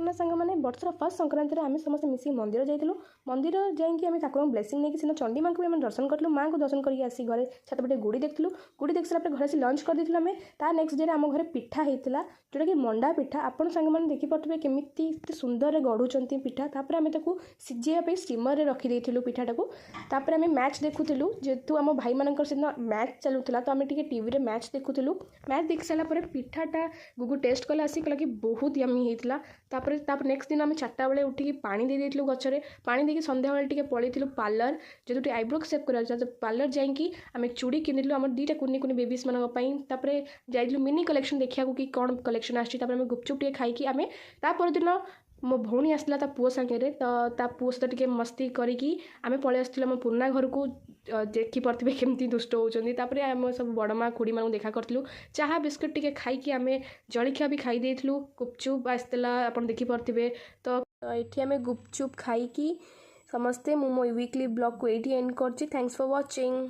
ना सांग मैंने वर्षर फर्स्ट संक्रांति आम समस्त मिसिक मंदिर जाइलु मंदिर जाकि आम ठाकुर ब्लेसिंग नहीं सीना चंडी माँ को भी दर्शन करूँ माँ को दर्शन करके आसी घरे छातपटे गुड़ी देखलु गुड़ी देख सारा घर से लंच कर देलु आम ता नेक्स्ट डे आम घर पिठा होता जोटा कि मंडा पिठा आपण सांग मैंने देखिपे केमी सुंदर गढ़ुंट पिठा तापर आम सिझाई स्टीमर में रखीदे पिठाटा को तापर आम मैच देखुलु जेहेतु आम भाई मान से मैच चलूला तो आम टीवी मैच देखुलु मैच देख सारापर पिठाटा गुगु टेस्ट कला आसी कहला कि बहुत यमी होता तापर नेक्स्ट दिन आम 4टा बेले उठिकी पानी दे देलु गचरे पानी देकी संध्या बेले टिके पळेइथिलु पार्लर जेतु आईब्रो सेप करा पार्लर जाइकी आम चूड़ी किनिलु आम 2टा कुनी कुनी बेबीज मान तापर जाइलु मिनी कलेक्शन देखा कि कौन कलेक्शन आछि तापर आम गुपचुप टिके खाइकी आम तापर दिन मो भौणी आसला ता पुओ सांगे तो ता पुओ सहित टिके मस्ती करिकी आम पळेइ आसथिलु आम पुराना घर को देखिपे केमती दुष्ट होती आम सब बड़ माँ खुड़ी माँ देखा करूँ चाहा बिस्कुट टिके खाइकी आम जलखिया भी खाई देइथिलु गुपचुप आसला आप देखिपे तो ये आम गुपचुप खाइकी समस्ते मो वीकली ब्लॉग को ये एंड कर थैंक्स फॉर वाचिंग।